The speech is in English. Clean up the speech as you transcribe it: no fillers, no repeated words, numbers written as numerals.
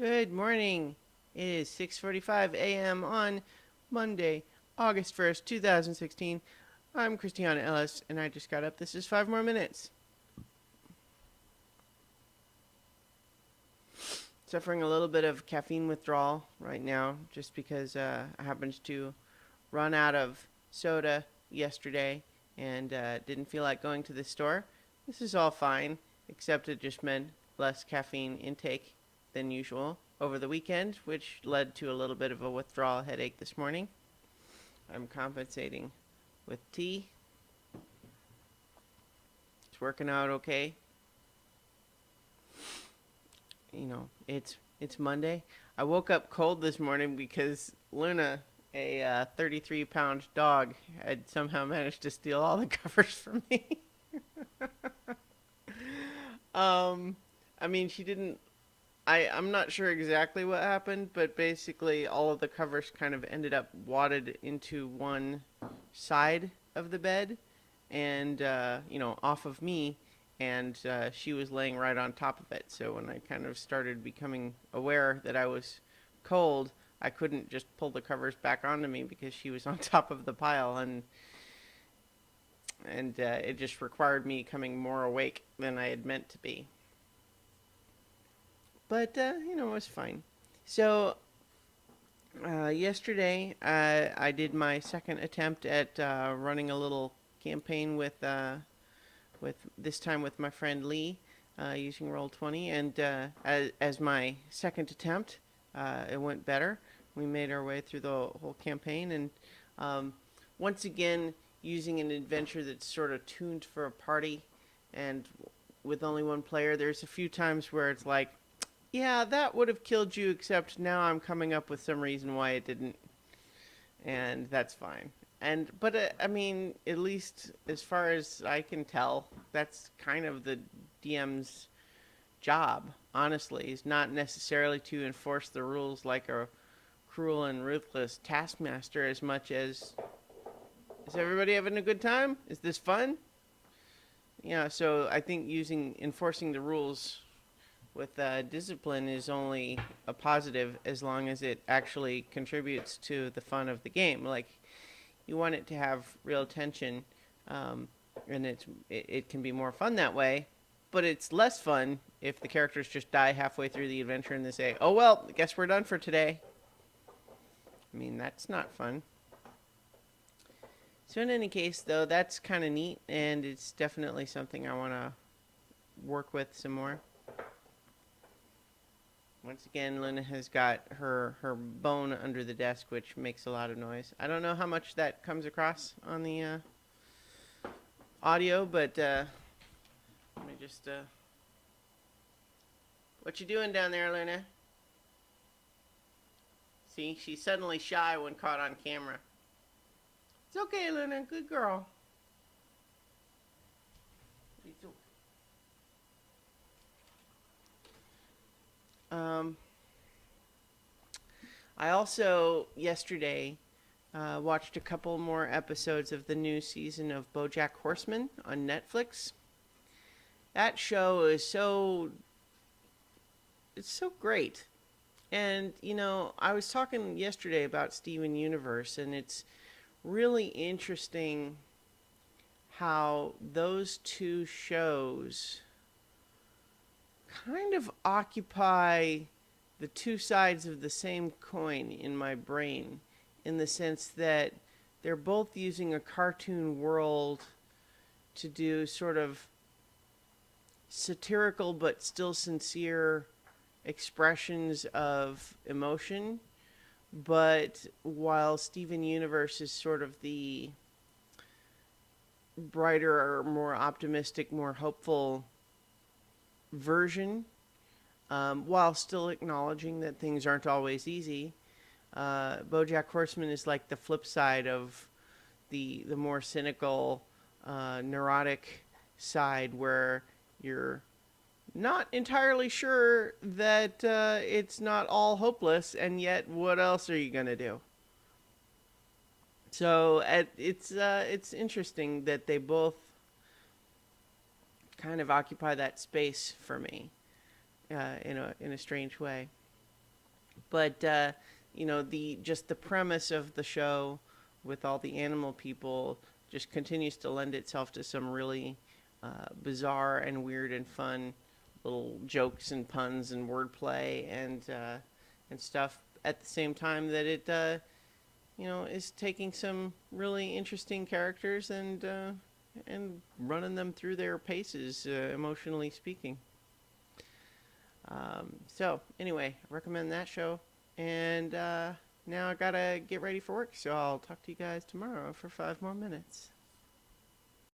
Good morning. It is 6:45 a.m. on Monday, August 1st, 2016. I'm Christiana Ellis, and I just got up. This is 5 more minutes. Suffering a little bit of caffeine withdrawal right now, just because I happened to run out of soda yesterday and didn't feel like going to the store. This is all fine, except it just meant less caffeine intake than usual over the weekend, which led to a little bit of a withdrawal headache this morning. I'm compensating with tea. It's working out okay. It's Monday. I woke up cold this morning because Luna, a 33-pound dog, had somehow managed to steal all the covers from me. um, I mean, she didn't. I'm not sure exactly what happened, but basically all of the covers kind of ended up wadded into one side of the bed, and off of me, and she was laying right on top of it. So when I kind of started becoming aware that I was cold, I couldn't just pull the covers back onto me because she was on top of the pile, and it just required me coming more awake than I had meant to be. But it was fine. So yesterday, I did my second attempt at running a little campaign with this time with my friend Lee, using Roll20, and as my second attempt, it went better. We made our way through the whole campaign, and once again, using an adventure that's sort of tuned for a party, and with only one player, there's a few times where it's like, yeah, that would have killed you, except now I'm coming up with some reason why it didn't, and that's fine. But I mean, at least as far as I can tell, that's kind of the DM's job. Honestly, is not necessarily to enforce the rules like a cruel and ruthless taskmaster, as much as is everybody having a good time? Is this fun? Yeah. So I think using enforcing the rules with discipline is only a positive as long as it actually contributes to the fun of the game. Like, you want it to have real tension, and it can be more fun that way. But it's less fun if the characters just die halfway through the adventure and they say, "Oh well, I guess we're done for today." I mean, that's not fun. So in any case, though, that's kind of neat, and it's definitely something I want to work with some more. Once again, Luna has got her bone under the desk, which makes a lot of noise. I don't know how much that comes across on the audio, but let me just. What you doing down there, Luna? See, she's suddenly shy when caught on camera. It's okay, Luna. Good girl. It's okay. Um, I also yesterday watched a couple more episodes of the new season of Bojack Horseman on Netflix. That show is so great. And I was talking yesterday about Steven Universe, and it's really interesting how those two shows kind of occupy the two sides of the same coin in my brain, in the sense that they're both using a cartoon world to do sort of satirical but still sincere expressions of emotion. But while Steven Universe is sort of the brighter, more optimistic, more hopeful version, while still acknowledging that things aren't always easy, BoJack Horseman is like the flip side of the more cynical, neurotic side, where you're not entirely sure that it's not all hopeless, and yet what else are you gonna do? So it's interesting that they both kind of occupy that space for me, in a strange way. But the premise of the show with all the animal people just continues to lend itself to some really bizarre and weird and fun little jokes and puns and wordplay and stuff. At the same time that it is taking some really interesting characters and running them through their paces, emotionally speaking. So anyway, I recommend that show. And now I gotta get ready for work, so I'll talk to you guys tomorrow for 5 more minutes.